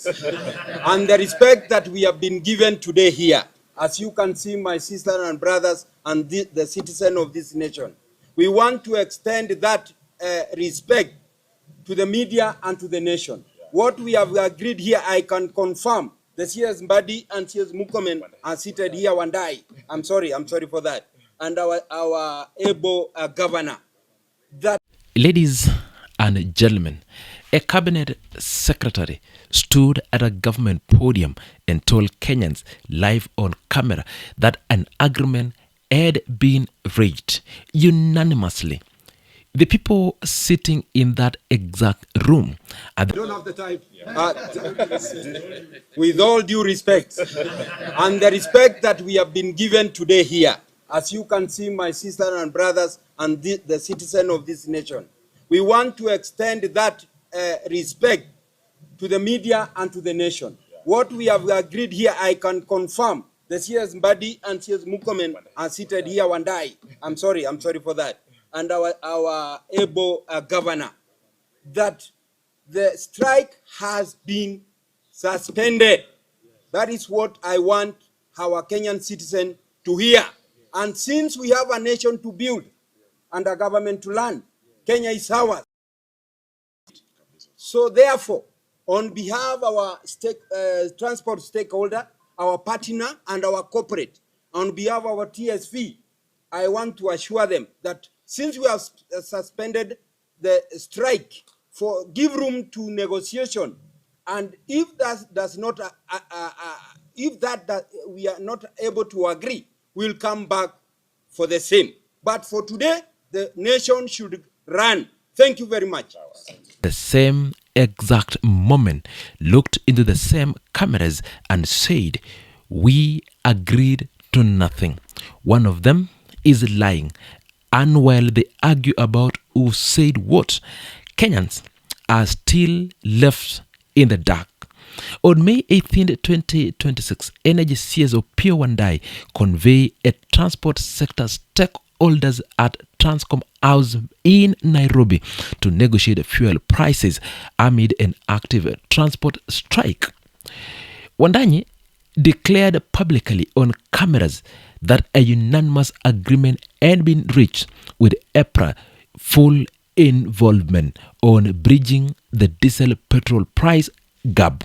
and the respect that we have been given today here, as you can see, my sisters and brothers and the citizens of this nation, we want to extend that respect to the media and to the nation. What we have agreed here, I can confirm. The CS Mbadi and CS Murkomen are seated here, Wandai. I'm sorry for that. And our able governor. Ladies and gentlemen, a cabinet secretary stood at a government podium and told Kenyans live on camera that an agreement had been reached unanimously. The people sitting in that exact room. I don't have the time. With all due respect, and the respect that we have been given today here, as you can see, my sisters and brothers and the citizens of this nation, we want to extend that respect to the media and to the nation. What we have agreed here, I can confirm. The CS Mbadi and CS Murkomen are seated here, Wandai. I'm sorry for that. And our able governor, that the strike has been suspended. That is what I want our Kenyan citizen to hear. And since we have a nation to build and a government to run, Kenya is ours. So therefore, on behalf of our transport stakeholder, our partner and our corporate, on behalf of our TSV, I want to assure them that since we have suspended the strike, give room to negotiation, and if that does not, that we are not able to agree, we'll come back for the same. But for today, the nation should run. Thank you very much. The same exact moment looked into the same cameras and said, "We agreed to nothing." One of them is lying. And while they argue about who said what, Kenyans are still left in the dark. On May 18, 2026, Energy CS Opiyo Wandayi convened a transport sector stakeholders at Transcom House in Nairobi to negotiate fuel prices amid an active transport strike. Wandayi declared publicly on cameras that a unanimous agreement had been reached with EPRA full involvement on bridging the diesel petrol price gap.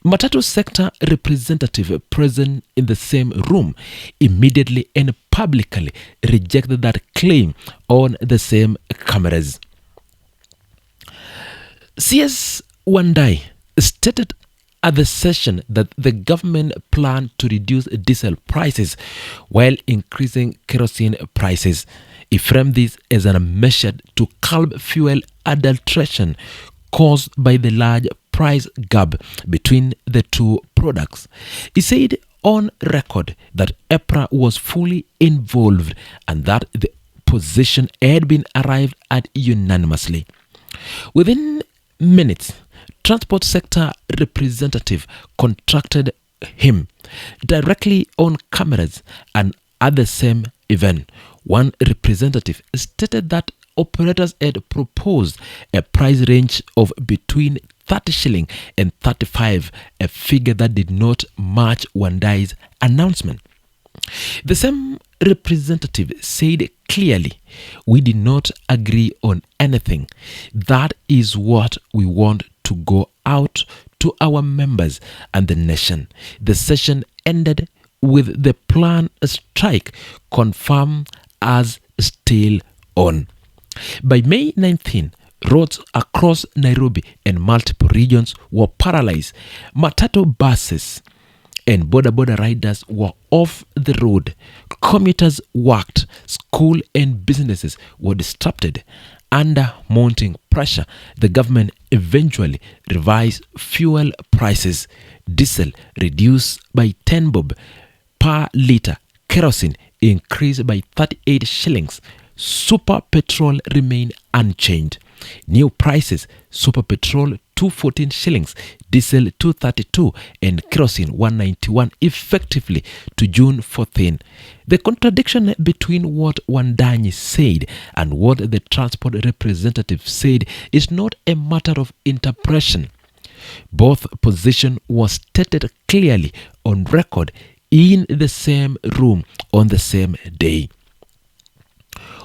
Matatu sector representative present in the same room immediately and publicly rejected that claim on the same cameras. CS Wandayi stated at the session that the government planned to reduce diesel prices while increasing kerosene prices. He framed this as a measure to curb fuel adulteration caused by the large price gap between the two products. He said on record that EPRA was fully involved and that the position had been arrived at unanimously. Within minutes, transport sector representative contracted him directly on cameras, and at the same event, one representative stated that operators had proposed a price range of between 30 shilling and 35, a figure that did not match Wandayi's announcement. The same representative said clearly, "We did not agree on anything. That is what we want to go out to our members and the nation." The session ended with the planned strike confirmed as still on. By May 19, roads across Nairobi and multiple regions were paralyzed. Matatu buses and border riders were off the road. Commuters worked. School and businesses were disrupted. Under mounting pressure, the government eventually revised fuel prices. Diesel reduced by 10 bob per litre. Kerosene increased by 38 shillings. Super petrol remained unchanged. New prices: super petrol 214 shillings, diesel 232 and kerosene 191 effectively to June 14. The contradiction between what Wandayi said and what the transport representative said is not a matter of interpretation. Both position was stated clearly on record in the same room on the same day.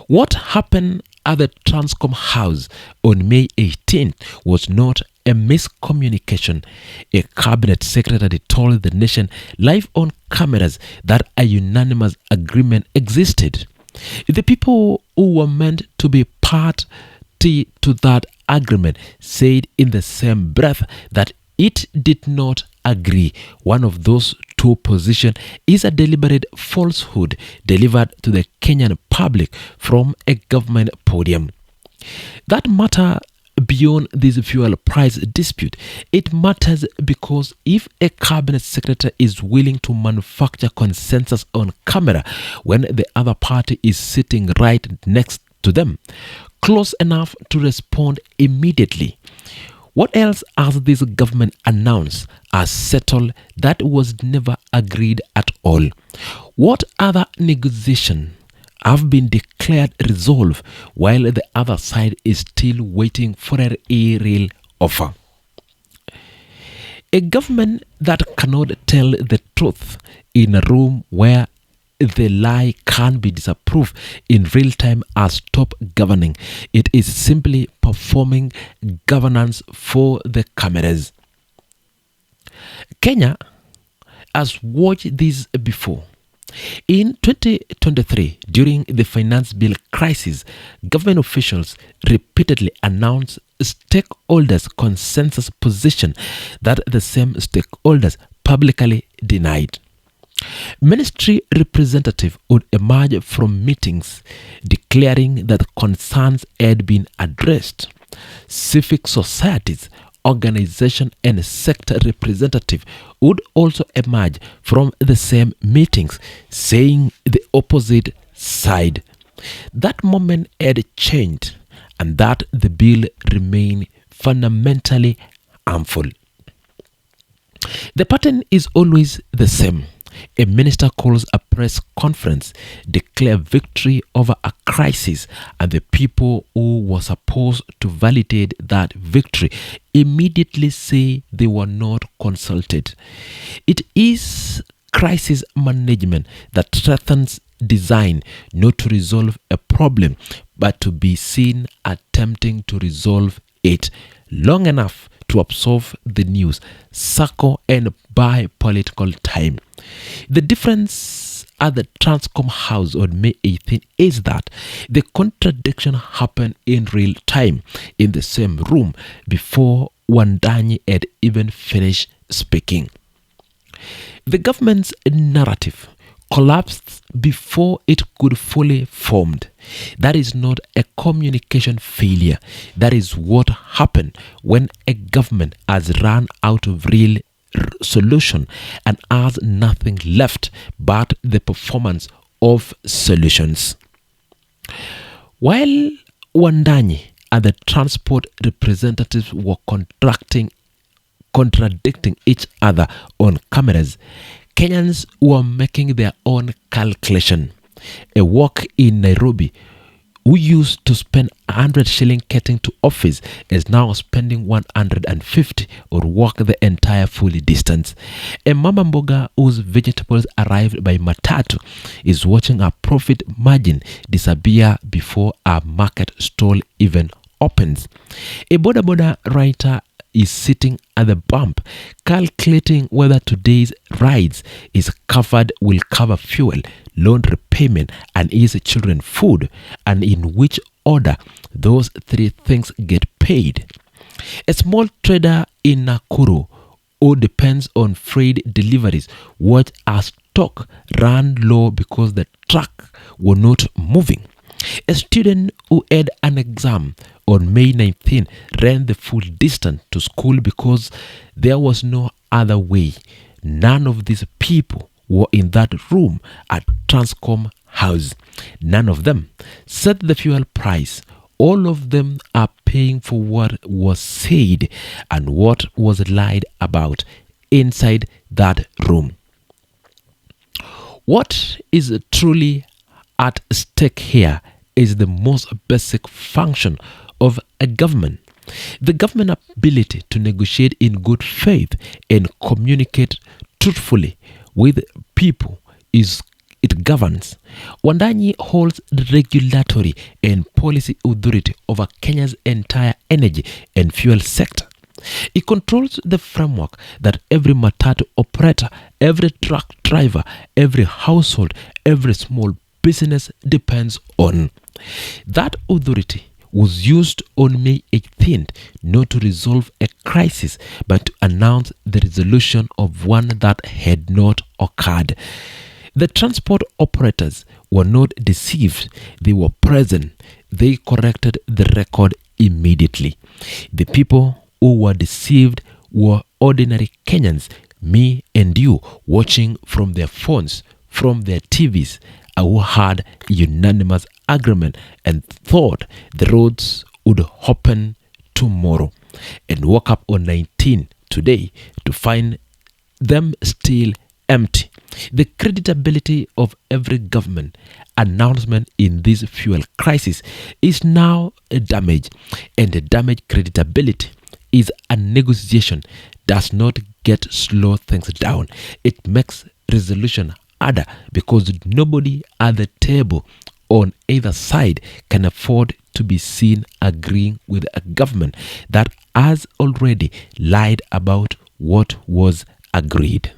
What happened at the Transcom House on May 18th was not a miscommunication. A cabinet secretary told the nation live on cameras that a unanimous agreement existed. The people who were meant to be party to that agreement said in the same breath that it did not agree. One of those two positions is a deliberate falsehood delivered to the Kenyan public from a government podium. That matter beyond this fuel price dispute. It matters because if a cabinet secretary is willing to manufacture consensus on camera when the other party is sitting right next to them, close enough to respond immediately, what else has this government announced as settled that was never agreed at all? What other negotiation have been declared resolved while the other side is still waiting for a real offer? A government that cannot tell the truth in a room where the lie can be disapproved in real time as top governing. It is simply performing governance for the cameras. Kenya has watched this before. In 2023, during the finance bill crisis, government officials repeatedly announced stakeholders' consensus position that the same stakeholders publicly denied. Ministry representatives would emerge from meetings declaring that concerns had been addressed. Civic societies, organization and sector representatives would also emerge from the same meetings saying the opposite side. That moment had changed and that the bill remained fundamentally harmful. The pattern is always the same. A minister calls a press conference, declare victory over a crisis, and the people who were supposed to validate that victory immediately say they were not consulted. It is crisis management that threatens design not to resolve a problem, but to be seen attempting to resolve it long enough to absorb the news, circle and buy political time. The difference at the Transcom House on May 18 is that the contradiction happened in real time in the same room before Wandanyi had even finished speaking. The government's narrative collapsed before it could fully formed. That is not a communication failure. That is what happened when a government has run out of real solution and has nothing left but the performance of solutions. While Wandanyi and the transport representatives were contradicting each other on cameras, Kenyans were making their own calculation. A worker in Nairobi who used to spend 100 shilling getting to office is now spending 150 or walk the entire full distance. A mama mboga whose vegetables arrived by matatu is watching her profit margin disappear before her market stall even opens. A boda writer is sitting at the bump calculating whether today's rides will cover fuel, loan repayment and his children food, and in which order those three things get paid. A small trader in Nakuru who depends on freight deliveries watched as stock ran low because the truck were not moving. A student who had an exam on May 19 ran the full distance to school because there was no other way. None of these people were in that room at Transcom House. None of them set the fuel price. All of them are paying for what was said and what was lied about inside that room. What is truly at stake here is the most basic function of a government. The government ability to negotiate in good faith and communicate truthfully with people it governs. Wandai holds the regulatory and policy authority over Kenya's entire energy and fuel sector. It controls the framework that every matatu operator, every truck driver, every household, every small business depends on. That authority was used on May 18th not to resolve a crisis but to announce the resolution of one that had not occurred. The transport operators were not deceived. They were present. They corrected the record immediately. The people who were deceived were ordinary Kenyans, me and you, watching from their phones, from their TVs, who had unanimous agreement and thought the roads would open tomorrow, and woke up on 19 today to find them still empty. The creditability of every government announcement in this fuel crisis is now damaged, and the damaged credibility is a negotiation does not get slow things down. It makes resolution harder because nobody at the table on either side can afford to be seen agreeing with a government that has already lied about what was agreed.